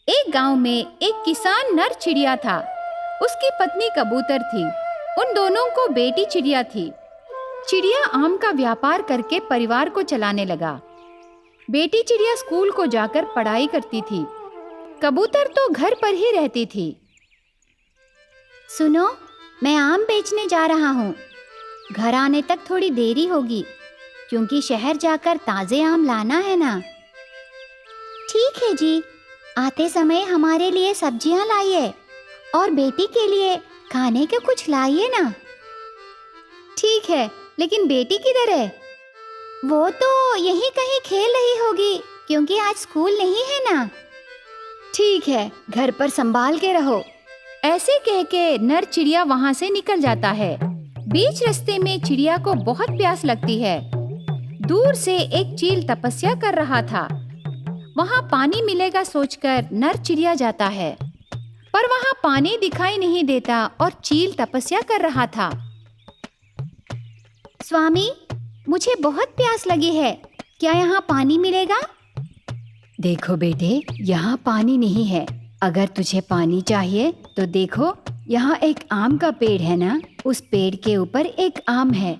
एक गांव में एक किसान नर चिड़िया था। उसकी पत्नी कबूतर थी। उन दोनों को बेटी चिड़िया थी। चिड़िया आम का व्यापार करके परिवार को चलाने लगा। बेटी चिड़िया स्कूल को जाकर पढ़ाई करती थी। कबूतर तो घर पर ही रहती थी। सुनो, मैं आम बेचने जा रहा हूँ। घर आने तक थोड़ी देरी होगी क्योंकि शहर जाकर ताज़े आम लाना है ना। ठीक है जी, आते समय हमारे लिए सब्जियाँ लाइए और बेटी के लिए खाने को कुछ लाइए ना। ठीक है, लेकिन बेटी किधर है? वो तो यहीं कहीं खेल रही होगी क्योंकि आज स्कूल नहीं है ना। ठीक है, घर पर संभाल के रहो। ऐसे कह के नर चिड़िया वहां से निकल जाता है। बीच रास्ते में चिड़िया को बहुत प्यास लगती है। दूर से एक चील तपस्या कर रहा था। वहां पानी मिलेगा सोचकर नर चिड़िया जाता है, पर वहां पानी दिखाई नहीं देता और चील तपस्या कर रहा था। स्वामी, मुझे बहुत प्यास लगी है, क्या यहाँ पानी मिलेगा? देखो बेटे, यहाँ पानी नहीं है। अगर तुझे पानी चाहिए तो देखो, यहाँ एक आम का पेड़ है ना, उस पेड़ के ऊपर एक आम है।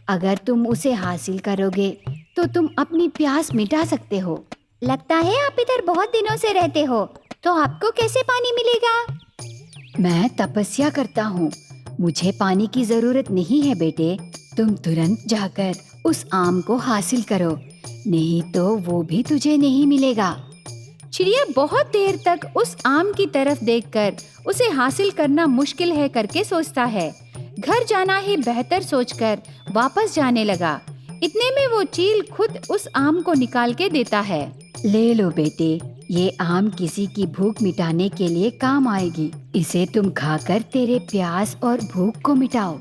अगर तुम उसे हासिल करोगे तो तुम अपनी प्यास मिटा सकते हो। लगता है आप इधर बहुत दिनों से रहते हो, तो आपको कैसे पानी मिलेगा? मैं तपस्या करता हूँ, मुझे पानी की जरूरत नहीं है बेटे। तुम तुरंत जाकर उस आम को हासिल करो, नहीं तो वो भी तुझे नहीं मिलेगा। चिड़िया बहुत देर तक उस आम की तरफ देखकर उसे हासिल करना मुश्किल है करके सोचता है। घर जाना ही बेहतर सोचकर वापस जाने लगा। इतने में वो चील खुद उस आम को निकाल के देता है। ले लो बेटे, ये आम किसी की भूख मिटाने के लिए काम आएगी। इसे तुम खाकर तेरे प्यास और भूख को मिटाओ।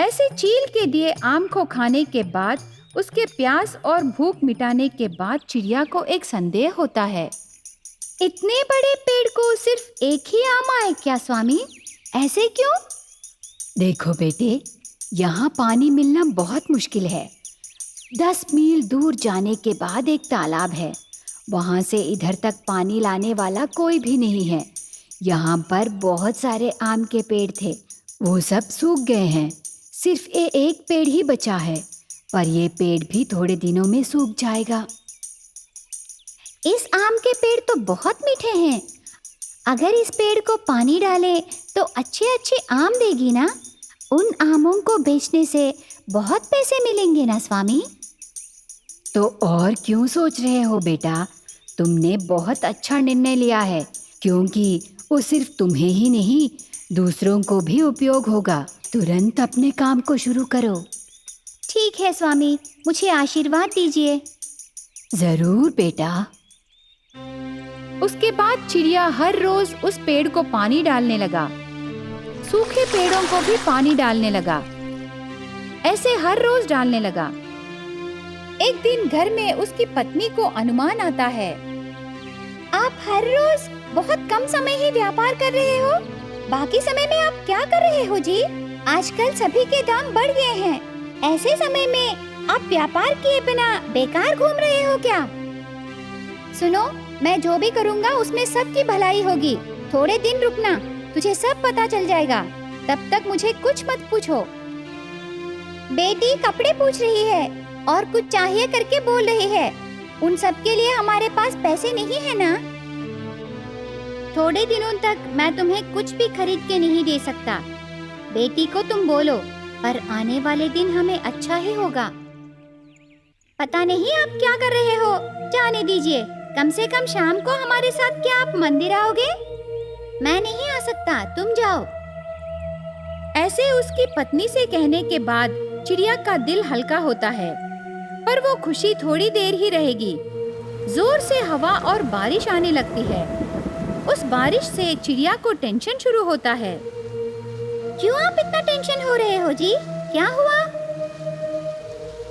ऐसे चील के दिए आम को खाने के बाद, उसके प्यास और भूख मिटाने के बाद चिड़िया को एक संदेह होता है। इतने बड़े पेड़ को सिर्फ एक ही आम आए क्या स्वामी? ऐसे क्यों? देखो बेटे, यहाँ पानी मिलना बहुत मुश्किल है। 10 मील दूर जाने के बाद एक तालाब है। वहाँ से इधर तक पानी लाने वाला कोई भी नहीं है। यहाँ पर बहुत सारे आम के पेड़ थे, वो सब सूख गए हैं। सिर्फ ये एक पेड़ ही बचा है, पर ये पेड़ भी थोड़े दिनों में सूख जाएगा। इस आम के पेड़ तो बहुत मीठे हैं। अगर इस पेड़ को पानी डालें तो अच्छे अच्छे आम देगी ना। उन आमों को बेचने से बहुत पैसे मिलेंगे ना स्वामी। तो और क्यों सोच रहे हो बेटा, तुमने बहुत अच्छा निर्णय लिया है, क्योंकि वो सिर्फ तुम्हें ही नहीं, दूसरों को भी उपयोग होगा। तुरंत अपने काम को शुरू करो। ठीक है स्वामी, मुझे आशीर्वाद दीजिए। जरूर बेटा। उसके बाद चिड़िया हर रोज उस पेड़ को पानी डालने लगा। सूखे पेड़ों को भी पानी डालने लगा। ऐसे हर रोज डालने लगा। एक दिन घर में उसकी पत्नी को अनुमान आता है। आप हर रोज बहुत कम समय ही व्यापार कर रहे हो, बाकी समय में आप क्या कर रहे हो जी? आजकल सभी के दाम बढ़ गए हैं। ऐसे समय में आप व्यापार किए बिना बेकार घूम रहे हो क्या? सुनो, मैं जो भी करूँगा उसमें सबकी भलाई होगी। थोड़े दिन रुकना, तुझे सब पता चल जाएगा। तब तक मुझे कुछ मत पूछो। बेटी कपड़े पूछ रही है और कुछ चाहिए करके बोल रही है। उन सब के लिए हमारे पास पैसे नहीं है ना। थोड़े दिनों तक मैं तुम्हें कुछ भी खरीद के नहीं दे सकता। बेटी को तुम बोलो, पर आने वाले दिन हमें अच्छा ही होगा। पता नहीं आप क्या कर रहे हो, जाने दीजिए। कम से कम शाम को हमारे साथ क्या आप मंदिर आओगे? मैं नहीं आ सकता, तुम जाओ। ऐसे उसकी पत्नी से कहने के बाद चिड़िया का दिल हल्का होता है, पर वो खुशी थोड़ी देर ही रहेगी। जोर से हवा और बारिश आने लगती है। उस बारिश से चिड़िया को टेंशन शुरू होता है। क्यों आप इतना टेंशन हो रहे हो जी? क्या हुआ?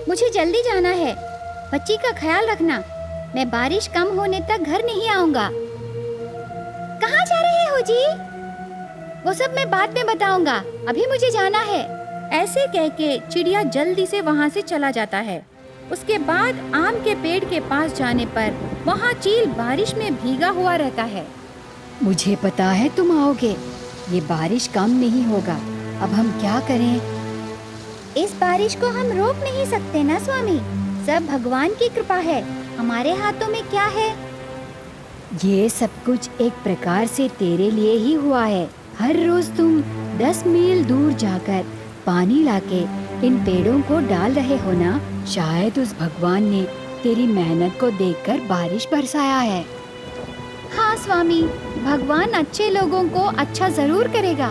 मुझे जल्दी जाना है, बच्ची का ख्याल रखना। मैं बारिश कम होने तक घर नहीं आऊंगा। कहाँ जा रहे हो जी? वो सब मैं बाद में बताऊंगा, अभी मुझे जाना है। ऐसे कह के चिड़िया जल्दी से वहाँ से चला जाता है। उसके बाद आम के पेड़ के पास जाने पर वहाँ चील बारिश में भीगा हुआ रहता है। मुझे पता है तुम आओगे। ये बारिश कम नहीं होगा। अब हम क्या करें? इस बारिश को हम रोक नहीं सकते ना स्वामी। सब भगवान की कृपा है, हमारे हाथों में क्या है। ये सब कुछ एक प्रकार से तेरे लिए ही हुआ है। हर रोज तुम 10 मील दूर जाकर पानी लाके इन पेड़ों को डाल रहे हो ना। शायद उस भगवान ने तेरी मेहनत को देखकर बारिश बरसाया है। हाँ स्वामी, भगवान अच्छे लोगों को अच्छा जरूर करेगा।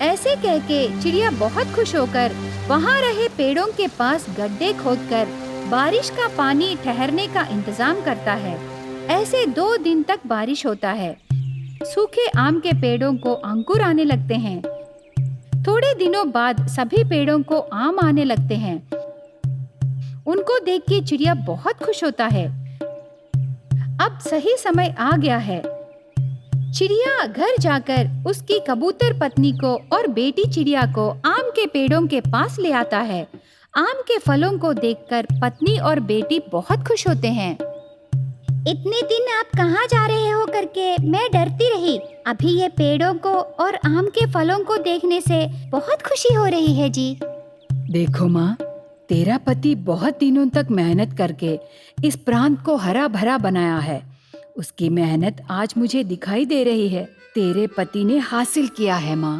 ऐसे कह के चिड़िया बहुत खुश होकर वहाँ रहे पेड़ों के पास गड्ढे खोदकर बारिश का पानी ठहरने का इंतजाम करता है। ऐसे 2 दिन तक बारिश होता है। सूखे आम के पेड़ों को अंकुर आने लगते हैं। थोड़े दिनों बाद सभी पेड़ों को आम आने लगते हैं। उनको देख के चिड़िया बहुत खुश होता है। अब सही समय आ गया है। चिड़िया घर जाकर उसकी कबूतर पत्नी को और बेटी चिड़िया को आम के पेड़ों के पास ले आता है। आम के फलों को देखकर पत्नी और बेटी बहुत खुश होते हैं। इतने दिन आप कहाँ जा रहे हो करके मैं डरती रही। अभी ये पेड़ों को और आम के फलों को देखने से बहुत खुशी हो रही है जी। देखो माँ, तेरा पति बहुत दिनों तक मेहनत करके इस प्रांत को हरा भरा बनाया है। उसकी मेहनत आज मुझे दिखाई दे रही है। तेरे पति ने हासिल किया है माँ।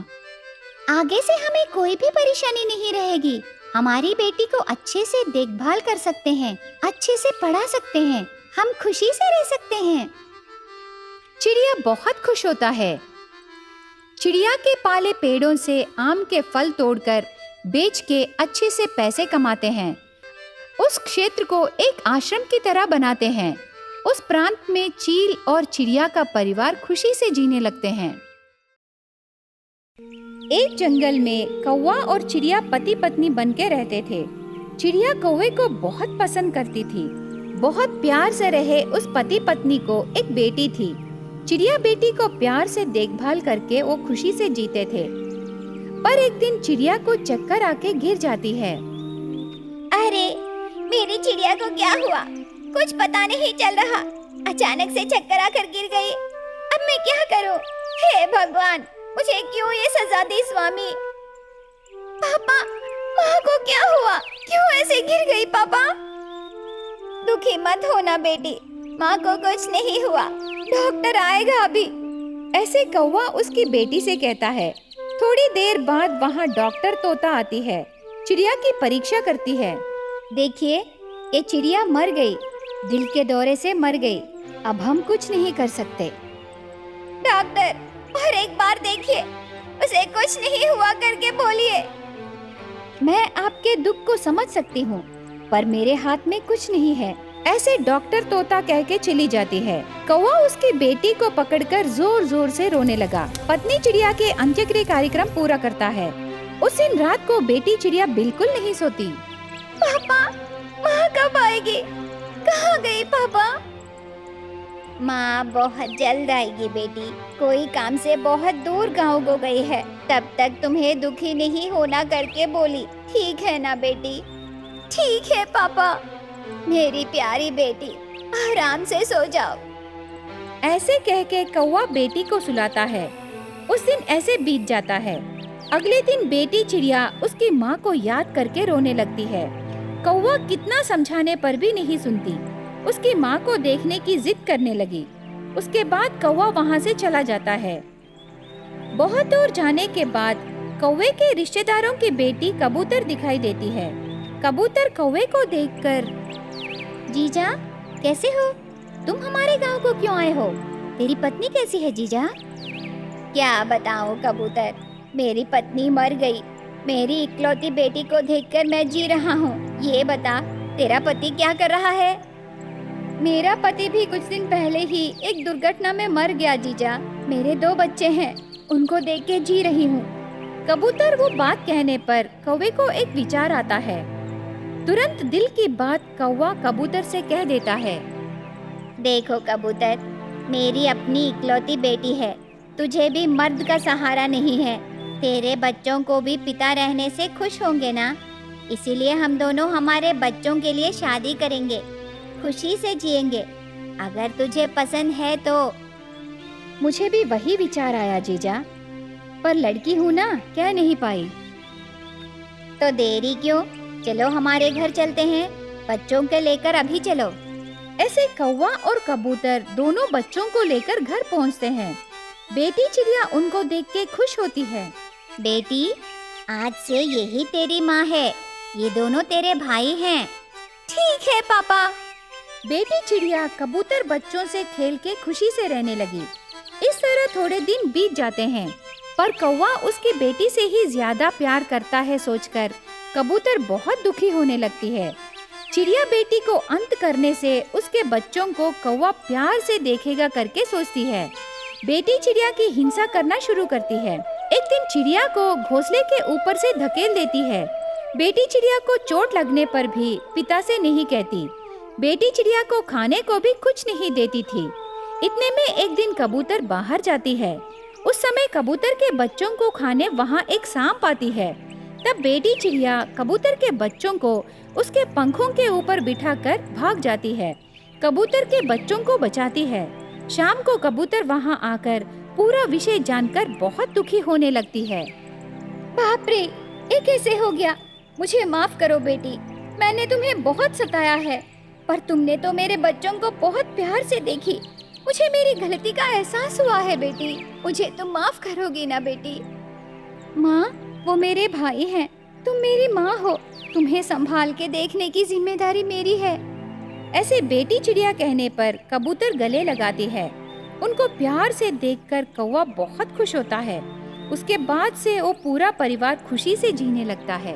आगे से हमें कोई भी परेशानी नहीं रहेगी। हमारी बेटी को अच्छे से देखभाल कर सकते हैं, अच्छे से पढ़ा सकते हैं, हम खुशी से रह सकते हैं। चिड़िया बहुत खुश होता है। चिड़िया के पाले पेड़ों से आम के फल तोड़कर बेच के अच्छे से पैसे कमाते हैं। उस क्षेत्र को एक आश्रम की तरह बनाते हैं। उस प्रांत में चील और चिड़िया का परिवार खुशी से जीने लगते हैं। एक जंगल में कौवा और चिड़िया पति पत्नी बनके रहते थे। चिड़िया कौवे को बहुत पसंद करती थी। बहुत प्यार से रहे उस पति पत्नी को एक बेटी थी। चिड़िया बेटी को प्यार से देखभाल करके वो खुशी से जीते थे। पर एक दिन चिड़िया को चक्कर आके गिर जाती है। अरे, मेरी चिड़िया को क्या हुआ? कुछ पता नहीं चल रहा। अचानक से चक्कर आकर गिर गई। अब मैं क्या करूं? हे भगवान, मुझे क्यों ये सजा दी स्वामी? पापा, माँ को क्या हुआ? क्यों ऐसे गिर गई पापा? दुखी मत होना बेटी, माँ को कुछ नहीं हुआ। डॉक्टर आएगा अभी। ऐसे कौवा उसकी बेटी से कहता है। थोड़ी देर बाद वहाँ डॉक्टर तोता आती है। चिड़िया की परीक्षा करती है। देखिए, ये चिड़िया मर गई, दिल के दौरे से मर गई। अब हम कुछ नहीं कर सकते। डॉक्टर, और एक बार देखिए, उसे कुछ नहीं हुआ करके बोलिए। मैं आपके दुख को समझ सकती हूँ, पर मेरे हाथ में कुछ नहीं है। ऐसे डॉक्टर तोता कह के चली जाती है। कौवा उसकी बेटी को पकड़कर जोर जोर से रोने लगा। पत्नी चिड़िया के अंत्यक्रिया कार्यक्रम पूरा करता है। उस दिन रात को बेटी चिड़िया बिल्कुल नहीं सोती। पापा, माँ कब आएगी? कहाँ गई पापा? माँ बहुत जल्द आएगी बेटी, कोई काम से बहुत दूर गाँव को गई है। तब तक तुम्हें दुखी नहीं होना करके बोली। ठीक है ना बेटी? ठीक है पापा। मेरी प्यारी बेटी, आराम से सो जाओ। ऐसे कह के कौवा बेटी को सुलाता है। उस दिन ऐसे बीत जाता है। अगले दिन बेटी चिड़िया उसकी माँ को याद करके रोने लगती है। कौवा कितना समझाने पर भी नहीं सुनती। उसकी माँ को देखने की जिद करने लगी। उसके बाद कौवा वहाँ से चला जाता है। बहुत दूर जाने के बाद कौवे के रिश्तेदारों की बेटी कबूतर दिखाई देती है। कबूतर कौवे को देखकर, जीजा कैसे हो? तुम हमारे गांव को क्यों आए हो? तेरी पत्नी कैसी है जीजा? क्या बताऊं कबूतर, मेरी पत्नी मर गई। मेरी इकलौती बेटी को देखकर मैं जी रहा हूँ। ये बता, तेरा पति क्या कर रहा है? मेरा पति भी कुछ दिन पहले ही एक दुर्घटना में मर गया जीजा। मेरे 2 बच्चे हैं, उनको देख के जी रही हूँ। कबूतर वो बात कहने पर कौवे को एक विचार आता है। तुरंत दिल की बात कौवा कबूतर से कह देता है। देखो कबूतर, मेरी अपनी इकलौती बेटी है। तुझे भी मर्द का सहारा नहीं है। तेरे बच्चों को भी पिता रहने से खुश होंगे ना? इसीलिए हम दोनों हमारे बच्चों के लिए शादी करेंगे, खुशी से जिएंगे। अगर तुझे पसंद है तो। मुझे भी वही विचार आया जीजा, पर लड़की हूँ ना, कह नहीं पाई। तो देरी क्यों, चलो हमारे घर चलते हैं, बच्चों के लेकर अभी चलो। ऐसे कौवा और कबूतर दोनों बच्चों को लेकर घर पहुंचते हैं। बेटी चिड़िया उनको देख के खुश होती है। बेटी, आज से यही तेरी माँ है, ये दोनों तेरे भाई हैं। ठीक है पापा। बेटी चिड़िया कबूतर बच्चों से खेल के खुशी से रहने लगी। इस तरह थोड़े दिन बीत जाते हैं, पर कौवा उसकी बेटी से ही ज्यादा प्यार करता है सोचकर कबूतर बहुत दुखी होने लगती है। चिड़िया बेटी को अंत करने से उसके बच्चों को कौवा प्यार से देखेगा करके सोचती है। बेटी चिड़िया की हिंसा करना शुरू करती है। एक दिन चिड़िया को घोंसले के ऊपर से धकेल देती है। बेटी चिड़िया को चोट लगने पर भी पिता से नहीं कहती। बेटी चिड़िया को खाने को भी कुछ नहीं देती थी। इतने में एक दिन कबूतर बाहर जाती है। उस समय कबूतर के बच्चों को खाने वहाँ एक सांप आती है। तब बेटी चिड़िया कबूतर के बच्चों को उसके पंखों के ऊपर बिठाकर भाग जाती है, कबूतर के बच्चों को बचाती है। शाम को कबूतर वहाँ आकर पूरा विषय जानकर बहुत दुखी होने लगती है। बाप रे, ये कैसे हो गया? मुझे माफ करो बेटी, मैंने तुम्हें बहुत सताया है, पर तुमने तो मेरे बच्चों को बहुत प्यार से देखी। मुझे मेरी गलती का एहसास हुआ है बेटी, मुझे तुम माफ करोगी ना बेटी? माँ, वो मेरे भाई हैं, तुम मेरी माँ हो, तुम्हें संभाल के देखने की जिम्मेदारी मेरी है। ऐसे बेटी चिड़िया कहने पर कबूतर गले लगाती है। उनको प्यार से देखकर कौवा बहुत खुश होता है। उसके बाद से वो पूरा परिवार खुशी से जीने लगता है।